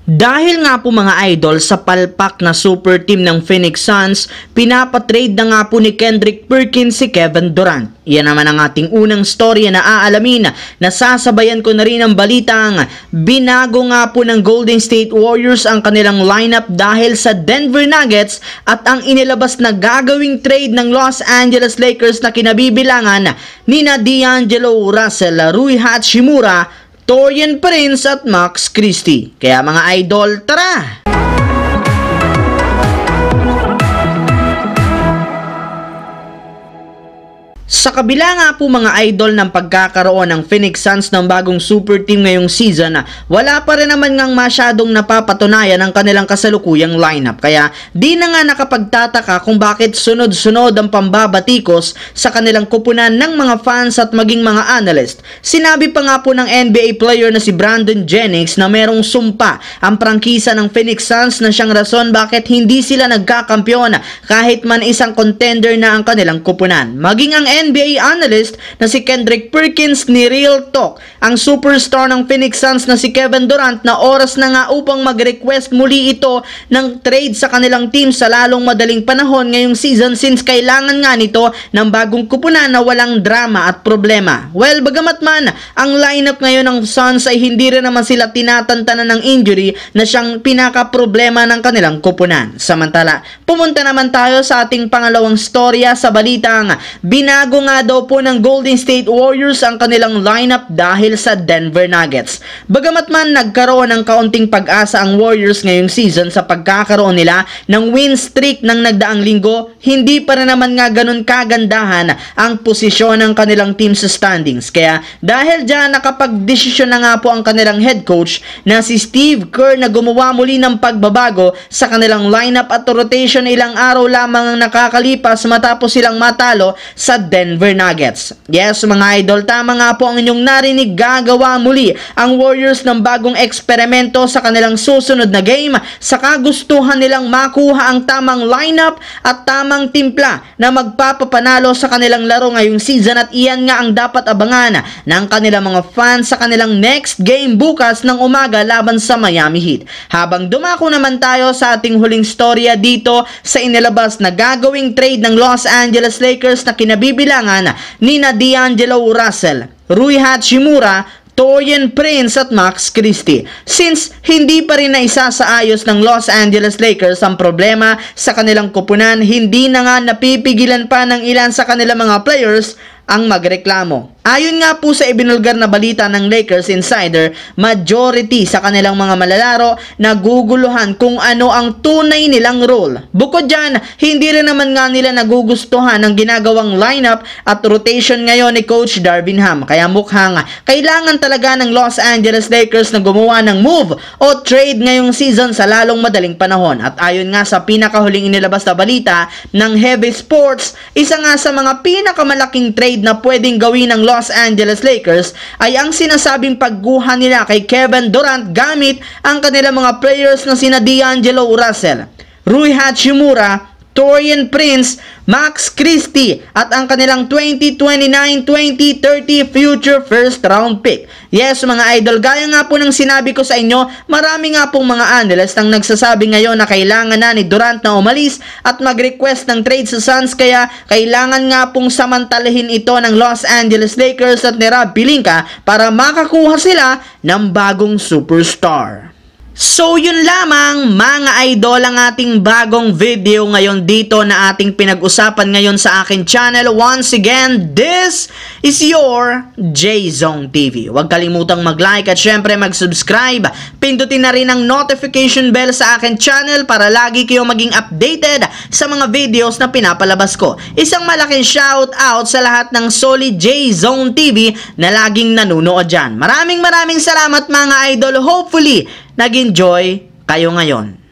Dahil nga po mga idol sa palpak na super team ng Phoenix Suns, pinapatrade na nga po ni Kendrick Perkins si Kevin Durant. Yan naman ang ating unang storya na aalamin. Nasasabayan ko na rin ang balitang binago nga po ng Golden State Warriors ang kanilang lineup dahil sa Denver Nuggets at ang inilabas na gagawing trade ng Los Angeles Lakers na kinabibilangan ni D'Angelo Russell, Rui Hachimura, Taurean Prince at Max Christie. Kaya mga idol, tara! Sa kabila nga po mga idol ng pagkakaroon ng Phoenix Suns ng bagong super team ngayong season, wala pa rin naman ngang masyadong napapatunayan ang kanilang kasalukuyang lineup. Kaya di na nga nakapagtataka kung bakit sunod-sunod ang pambabatikos sa kanilang kupunan ng mga fans at maging mga analyst. Sinabi pa nga po ng NBA player na si Brandon Jennings na merong sumpa ang prangkisa ng Phoenix Suns na siyang rason bakit hindi sila nagkakampyon kahit man isang contender na ang kanilang kupunan. Maging ang NBA analyst na si Kendrick Perkins ni Real Talk, ang superstar ng Phoenix Suns na si Kevin Durant na oras na nga upang mag-request muli ito ng trade sa kanilang team sa lalong madaling panahon ngayong season since kailangan nga nito ng bagong kupunan na walang drama at problema. Well, bagamat man ang lineup ngayon ng Suns ay hindi rin naman sila tinatantanan ng injury na siyang pinaka-problema ng kanilang kupunan. Samantala, pumunta naman tayo sa ating pangalawang storya sa balitang binago nga daw po ng Golden State Warriors ang kanilang lineup dahil sa Denver Nuggets. Bagamat man nagkaroon ng kaunting pag-asa ang Warriors ngayong season sa pagkakaroon nila ng win streak ng nagdaang linggo, hindi pa rin naman nga ganun kagandahan ang posisyon ng kanilang team sa standings. Kaya dahil dyan nakapag-desisyon na nga po ang kanilang head coach na si Steve Kerr na gumawa muli ng pagbabago sa kanilang lineup at rotation ilang araw lamang ang nakakalipas matapos silang matalo sa Denver Nuggets. Yes mga idol, tama nga po ang inyong narinig, gagawa muli ang Warriors ng bagong eksperimento sa kanilang susunod na game sa kagustuhan nilang makuha ang tamang lineup at tamang timpla na magpapapanalo sa kanilang laro ngayong season at iyan nga ang dapat abangan ng kanilang mga fans sa kanilang next game bukas ng umaga laban sa Miami Heat. Habang dumako naman tayo sa ating huling storya dito sa inilabas na gagawing trade ng Los Angeles Lakers na kinabibilangan ni D'Angelo Russell, Rui Hachimura, Taurean Prince at Max Christie. Since hindi pa rin naisasaayos ng Los Angeles Lakers ang problema sa kanilang kupunan, hindi na nga napipigilan pa ng ilan sa kanilang mga players ang magreklamo. Ayon nga po sa ibinulgar na balita ng Lakers Insider, majority sa kanilang mga malalaro naguguluhan kung ano ang tunay nilang role. Bukod dyan, hindi rin naman nga nila nagugustuhan ang ginagawang lineup at rotation ngayon ni Coach Darvin Ham. Kaya mukhang kailangan talaga ng Los Angeles Lakers na gumawa ng move o trade ngayong season sa lalong madaling panahon. At ayon nga sa pinakahuling inilabas na balita ng Heavy Sports, isa nga sa mga pinakamalaking trade na pwedeng gawin ng Los Angeles Lakers ay ang sinasabing pagguha nila kay Kevin Durant gamit ang kanilang mga players na sina D'Angelo Russell, Rui Hachimura, Taurean Prince, Max Christie at ang kanilang 2029-2030 future first round pick. Yes mga idol, gaya nga po ng sinabi ko sa inyo, marami nga pong mga analyst ang nagsasabi ngayon na kailangan na ni Durant na umalis at mag-request ng trade sa Suns, kaya kailangan nga pong samantalahin ito ng Los Angeles Lakers at ni Rob Pelinka para makakuha sila ng bagong superstar. So yun lamang mga idol ang ating bagong video ngayon dito na ating pinag-usapan ngayon sa akin channel. Once again, this is your J-Zone TV. Huwag kalimutang mag-like at syempre mag-subscribe. Pindutin na rin ang notification bell sa akin channel para lagi kayo maging updated sa mga videos na pinapalabas ko. Isang malaking shout out sa lahat ng solid J-Zone TV na laging nanunood dyan. Maraming salamat mga idol. Hopefully, nag-enjoy kayo ngayon.